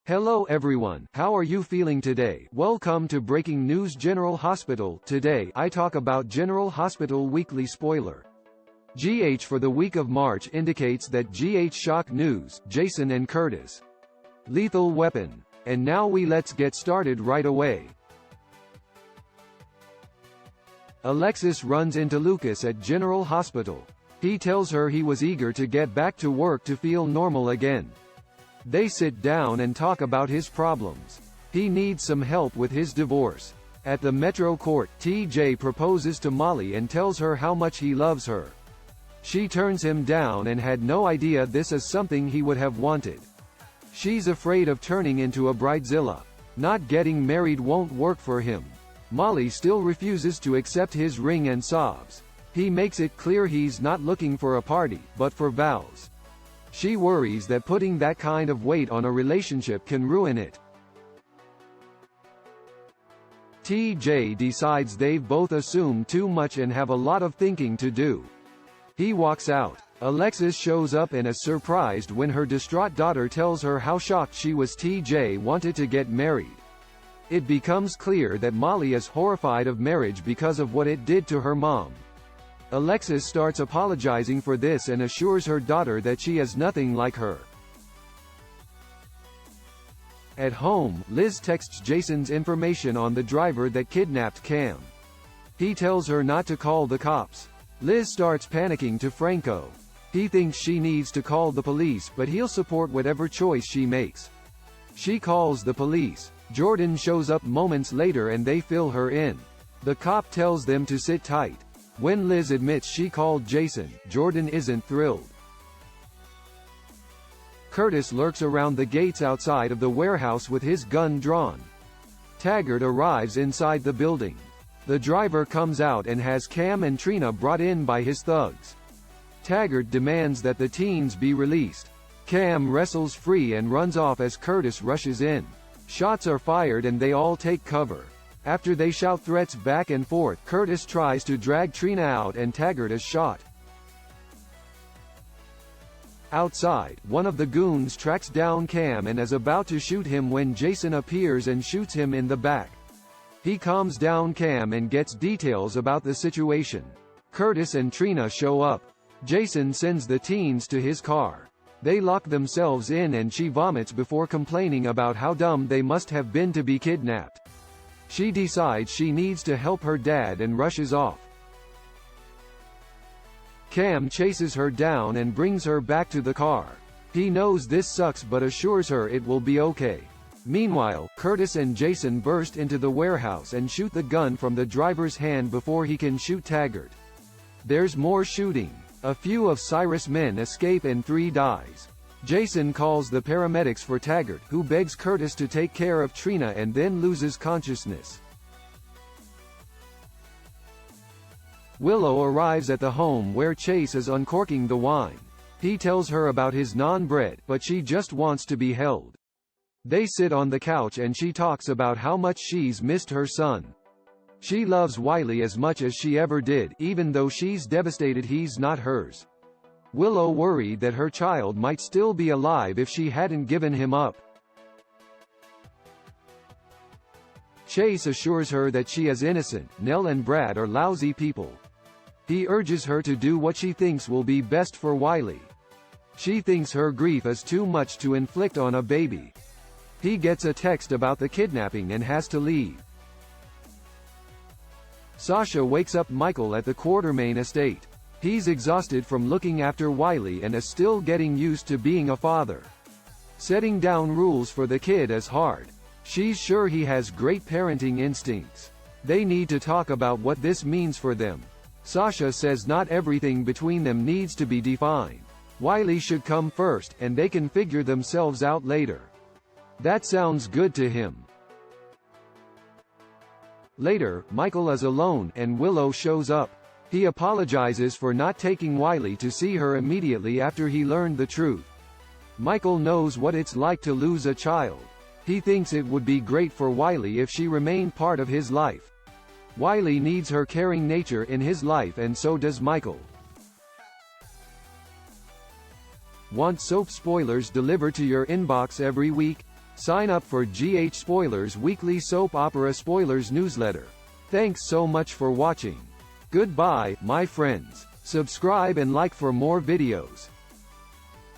Hello everyone, how are you feeling today? Welcome to Breaking News General Hospital. Today, I talk about General Hospital Weekly Spoiler. GH for the week of March indicates that GH shock news, Jason and Curtis. Lethal weapon. And now let's get started right away. Alexis runs into Lucas at General Hospital. He tells her he was eager to get back to work to feel normal again. They sit down and talk about his problems. He needs some help with his divorce. At the Metro Court, TJ proposes to Molly and tells her how much he loves her. She turns him down and had no idea this is something he would have wanted. She's afraid of turning into a bridezilla. Not getting married won't work for him. Molly still refuses to accept his ring and sobs. He makes it clear he's not looking for a party, but for vows. She worries that putting that kind of weight on a relationship can ruin it. TJ decides they've both assumed too much and have a lot of thinking to do. He walks out. Alexis shows up and is surprised when her distraught daughter tells her how shocked she was TJ wanted to get married. It becomes clear that Molly is horrified of marriage because of what it did to her mom. Alexis starts apologizing for this and assures her daughter that she is nothing like her. At home, Liz texts Jason's information on the driver that kidnapped Cam. He tells her not to call the cops. Liz starts panicking to Franco. He thinks she needs to call the police, but he'll support whatever choice she makes. She calls the police. Jordan shows up moments later and they fill her in. The cop tells them to sit tight. When Liz admits she called Jason, Jordan isn't thrilled. Curtis lurks around the gates outside of the warehouse with his gun drawn. Taggert arrives inside the building. The driver comes out and has Cam and Trina brought in by his thugs. Taggert demands that the teens be released. Cam wrestles free and runs off as Curtis rushes in. Shots are fired and they all take cover. After they shout threats back and forth, Curtis tries to drag Trina out and Taggert is shot. Outside, one of the goons tracks down Cam and is about to shoot him when Jason appears and shoots him in the back. He calms down Cam and gets details about the situation. Curtis and Trina show up. Jason sends the teens to his car. They lock themselves in and she vomits before complaining about how dumb they must have been to be kidnapped. She decides she needs to help her dad and rushes off. Cam chases her down and brings her back to the car. He knows this sucks but assures her it will be okay. Meanwhile, Curtis and Jason burst into the warehouse and shoot the gun from the driver's hand before he can shoot Taggert. There's more shooting. A few of Cyrus' men escape and 3 dies. Jason calls the paramedics for Taggert, who begs Curtis to take care of Trina and then loses consciousness. Willow arrives at the home where Chase is uncorking the wine. He tells her about his non-bread, but she just wants to be held. They sit on the couch and she talks about how much she's missed her son. She loves Wiley as much as she ever did, even though she's devastated he's not hers. Willow worried that her child might still be alive if she hadn't given him up. Chase assures her that she is innocent. Nell and Brad are lousy people. He urges her to do what she thinks will be best for Wiley. She thinks her grief is too much to inflict on a baby. He gets a text about the kidnapping and has to leave. Sasha wakes up Michael at the Quartermain estate. He's exhausted from looking after Wiley and is still getting used to being a father. Setting down rules for the kid is hard. She's sure he has great parenting instincts. They need to talk about what this means for them. Sasha says not everything between them needs to be defined. Wiley should come first, and they can figure themselves out later. That sounds good to him. Later, Michael is alone, and Willow shows up. He apologizes for not taking Wiley to see her immediately after he learned the truth. Michael knows what it's like to lose a child. He thinks it would be great for Wiley if she remained part of his life. Wiley needs her caring nature in his life and so does Michael. Want soap spoilers delivered to your inbox every week? Sign up for GH Spoilers weekly soap opera spoilers newsletter. Thanks so much for watching. Goodbye, my friends. Subscribe and like for more videos.